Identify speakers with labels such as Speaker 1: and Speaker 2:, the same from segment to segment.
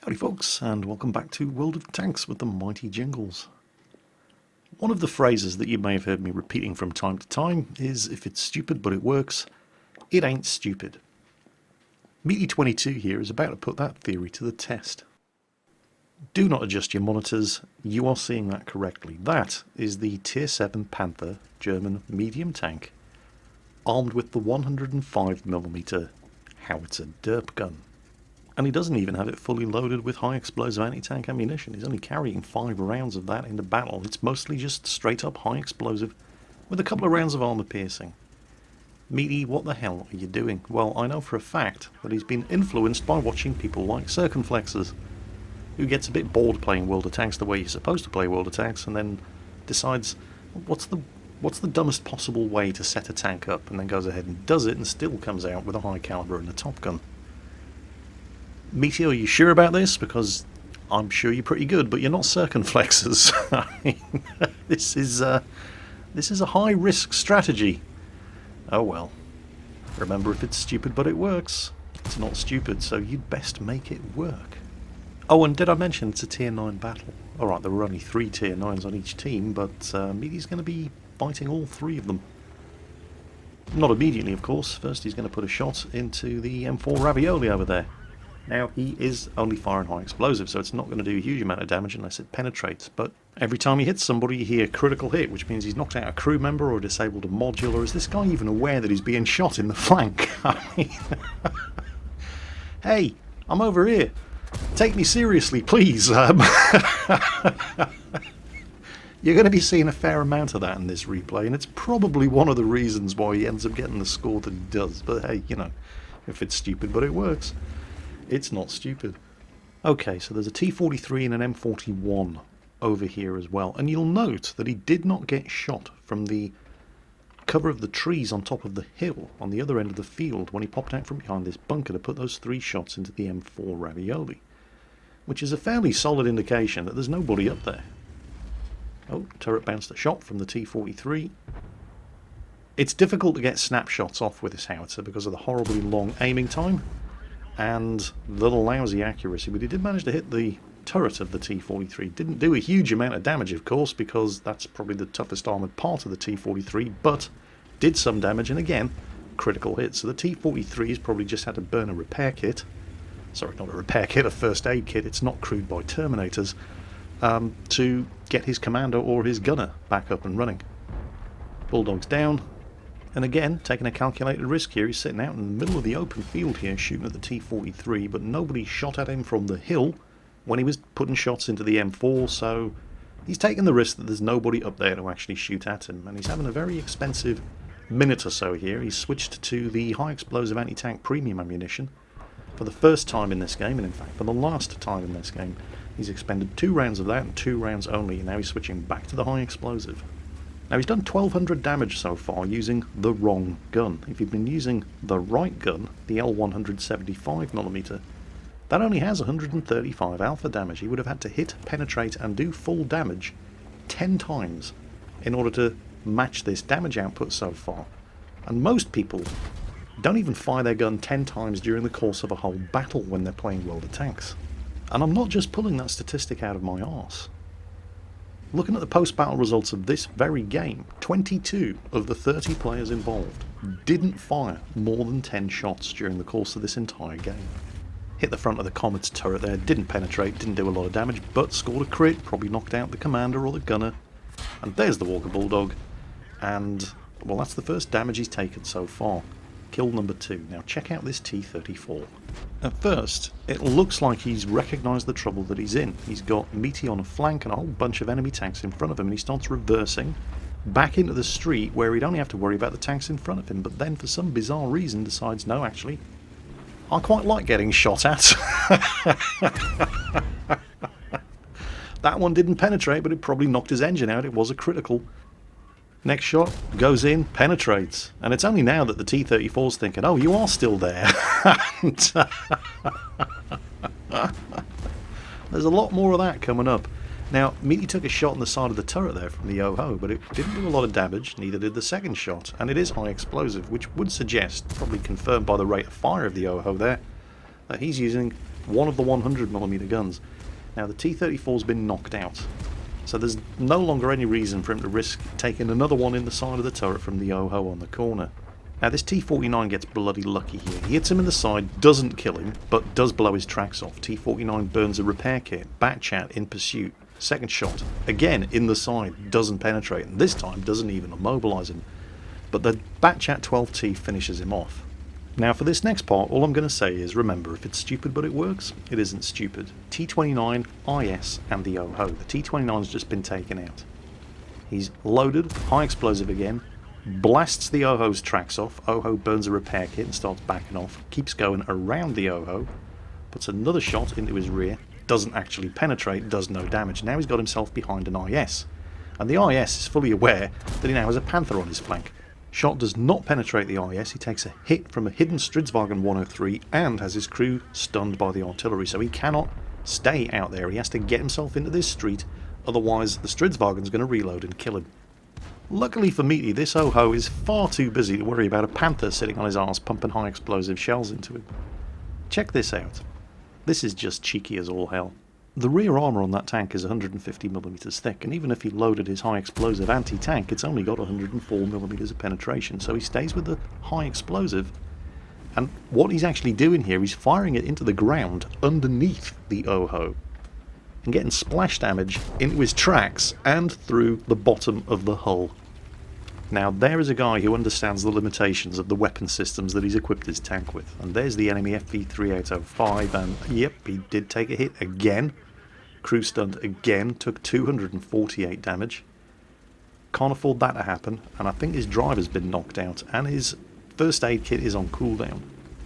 Speaker 1: Howdy folks, and welcome back to World of Tanks with the mighty Jingles. One of the phrases that you may have heard me repeating from time to time is, if it's stupid but it works, it ain't stupid. Meaty22 here is about to put that theory to the test. Do not adjust your monitors, you are seeing that correctly. That is the Tier 7 Panther German medium tank, armed with the 105mm howitzer derp gun. And he doesn't even have it fully loaded with high explosive anti-tank ammunition. He's only carrying 5 rounds of that into battle. It's mostly just straight up high explosive with a couple of rounds of armor piercing. Meaty, what the hell are you doing? Well, I know for a fact that he's been influenced by watching people like Circumflexers, who gets a bit bored playing World of Tanks the way you're supposed to play World of Tanks, and then decides, what's the dumbest possible way to set a tank up, and then goes ahead and does it and still comes out with a high caliber and a top gun. Meaty, are you sure about this? Because I'm sure you're pretty good, but you're not Circumflexers. I mean, this is a high-risk strategy. Oh well. Remember, if it's stupid but it works, it's not stupid, so you'd best make it work. Oh, and did I mention it's a Tier 9 battle? Alright, there were only 3 Tier 9s on each team, but Meaty's going to be fighting all 3 of them. Not immediately, of course. First he's going to put a shot into the M4 Ravioli over there. Now, he is only firing high explosive, so it's not going to do a huge amount of damage unless it penetrates, but every time he hits somebody you hear a critical hit, which means he's knocked out a crew member or disabled a module, or is this guy even aware that he's being shot in the flank? I mean, hey, I'm over here. Take me seriously, please. You're going to be seeing a fair amount of that in this replay, and it's probably one of the reasons why he ends up getting the score that he does, but hey, you know, if it's stupid but it works. It's not stupid. Okay, so there's a T-43 and an M41 over here as well. And you'll note that he did not get shot from the cover of the trees on top of the hill on the other end of the field when he popped out from behind this bunker to put those 3 shots into the M4 Ravioli, which is a fairly solid indication that there's nobody up there. Oh, turret bounced a shot from the T-43. It's difficult to get snapshots off with this howitzer because of the horribly long aiming time and the lousy accuracy, but he did manage to hit the turret of the T-43. Didn't do a huge amount of damage, of course, because that's probably the toughest armoured part of the T-43, but did some damage, and again, critical hit. So the T-43 has probably just had to burn a repair kit. Sorry, not a repair kit, a first aid kit. It's not crewed by Terminators, to get his commander or his gunner back up and running. Bulldog's down. And again, taking a calculated risk here, he's sitting out in the middle of the open field here shooting at the T-43, but nobody shot at him from the hill when he was putting shots into the M4, so he's taking the risk that there's nobody up there to actually shoot at him, and he's having a very expensive minute or so here. He's switched to the high explosive anti-tank premium ammunition for the first time in this game, and in fact for the last time in this game. He's expended 2 rounds of that and 2 rounds only, and now he's switching back to the high explosive. Now he's done 1200 damage so far using the wrong gun. If he'd been using the right gun, the L175mm, that only has 135 alpha damage. He would have had to hit, penetrate and do full damage 10 times in order to match this damage output so far. And most people don't even fire their gun 10 times during the course of a whole battle when they're playing World of Tanks. And I'm not just pulling that statistic out of my arse. Looking at the post-battle results of this very game, 22 of the 30 players involved didn't fire more than 10 shots during the course of this entire game. Hit the front of the Comet's turret there, didn't penetrate, didn't do a lot of damage, but scored a crit, probably knocked out the commander or the gunner. And there's the Walker Bulldog, and, well, that's the first damage he's taken so far. Kill number 2. Now check out this T-34. At first, it looks like he's recognised the trouble that he's in. He's got Meaty on a flank and a whole bunch of enemy tanks in front of him, and he starts reversing back into the street where he'd only have to worry about the tanks in front of him, but then for some bizarre reason decides, no, actually, I quite like getting shot at. That one didn't penetrate, but it probably knocked his engine out. It was a critical. Next shot, goes in, penetrates. And it's only now that the T-34's thinking, oh, you are still there. And, there's a lot more of that coming up. Now, Meaty took a shot on the side of the turret there from the Yo-Ho, but it didn't do a lot of damage, neither did the second shot. And it is high explosive, which would suggest, probably confirmed by the rate of fire of the Yo-Ho there, that he's using one of the 100mm guns. Now the T-34's been knocked out, so there's no longer any reason for him to risk taking another one in the side of the turret from the OHO on the corner. Now this T-49 gets bloody lucky here. He hits him in the side, doesn't kill him, but does blow his tracks off. T-49 burns a repair kit, backchat in pursuit. Second shot, again in the side, doesn't penetrate, and this time doesn't even immobilise him. But the backchat 12T finishes him off. Now for this next part, all I'm going to say is, remember, if it's stupid but it works, it isn't stupid. T-29, IS and the OHO. The T-29's just been taken out. He's loaded, high explosive again, blasts the OHO's tracks off, OHO burns a repair kit and starts backing off, keeps going around the OHO, puts another shot into his rear, doesn't actually penetrate, does no damage. Now he's got himself behind an IS. And the IS is fully aware that he now has a Panther on his flank. Shot does not penetrate the IS, he takes a hit from a hidden Stridsvagen 103 and has his crew stunned by the artillery, so he cannot stay out there. He has to get himself into this street, otherwise the Stridsvagen's going to reload and kill him. Luckily for Meaty, this OHO is far too busy to worry about a Panther sitting on his arse pumping high explosive shells into him. Check this out. This is just cheeky as all hell. The rear armour on that tank is 150mm thick, and even if he loaded his high explosive anti-tank, it's only got 104mm of penetration, so he stays with the high explosive. And what he's actually doing here, he's firing it into the ground underneath the OHO and getting splash damage into his tracks and through the bottom of the hull. Now there is a guy who understands the limitations of the weapon systems that he's equipped his tank with. And there's the enemy FV3805, and yep, he did take a hit again. Crew stunned again, took 248 damage. Can't afford that to happen, and I think his driver's been knocked out, and his first aid kit is on cooldown.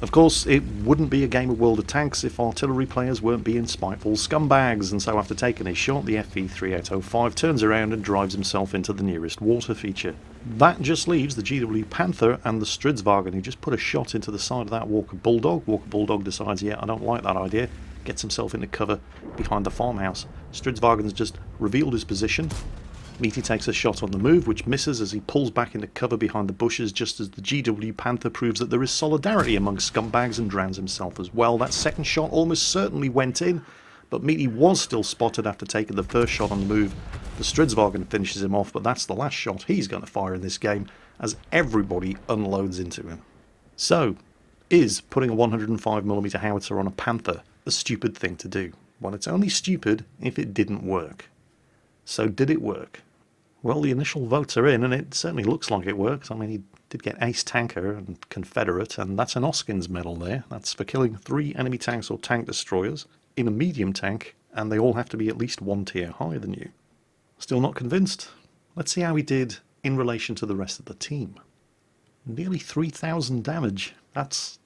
Speaker 1: Of course, it wouldn't be a game of World of Tanks if artillery players weren't being spiteful scumbags, and so after taking his shot, the FV3805 turns around and drives himself into the nearest water feature. That just leaves the GW Panther and the Stridsvagen, who just put a shot into the side of that Walker Bulldog. Walker Bulldog decides, yeah, I don't like that idea, gets himself into cover behind the farmhouse. Stridsvagen's just revealed his position. Meaty takes a shot on the move, which misses as he pulls back into cover behind the bushes, just as the GW Panther proves that there is solidarity among scumbags and drowns himself as well. That second shot almost certainly went in, but Meaty was still spotted after taking the first shot on the move. The Stridsvagen finishes him off, but that's the last shot he's going to fire in this game, as everybody unloads into him. So, is putting a 105mm howitzer on a Panther a stupid thing to do? Well, it's only stupid if it didn't work. So did it work? Well, the initial votes are in, and it certainly looks like it works. I mean, he did get Ace Tanker and Confederate, and that's an Oskins medal there. That's for killing 3 enemy tanks or tank destroyers in a medium tank, and they all have to be at least 1 tier higher than you. Still not convinced? Let's see how he did in relation to the rest of the team. Nearly 3,000 damage. That's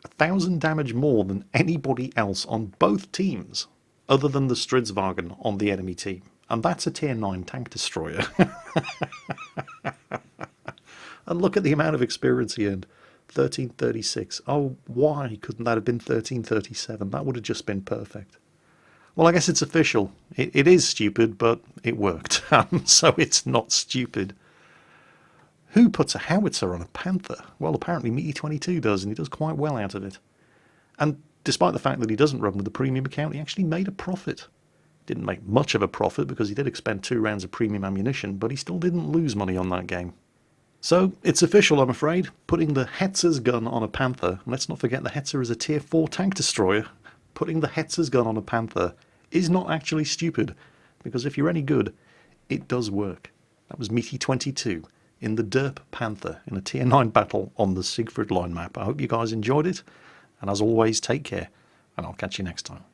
Speaker 1: 1,000 damage more than anybody else on both teams, other than the Stridsvagen on the enemy team. And that's a tier 9 tank destroyer. And look at the amount of experience he earned. 1336. Oh, why couldn't that have been 1337? That would have just been perfect. Well, I guess it's official. It is stupid, but it worked. So it's not stupid. Who puts a howitzer on a Panther? Well, apparently Meaty22 does, and he does quite well out of it. And despite the fact that he doesn't run with the premium account, he actually made a profit. Didn't make much of a profit because he did expend 2 rounds of premium ammunition, but he still didn't lose money on that game. So, it's official, I'm afraid. Putting the Hetzer's gun on a Panther, and let's not forget the Hetzer is a tier 4 tank destroyer, putting the Hetzer's gun on a Panther is not actually stupid, because if you're any good, it does work. That was Meaty22 in the Derp Panther in a tier 9 battle on the Siegfried Line map. I hope you guys enjoyed it, and as always, take care, and I'll catch you next time.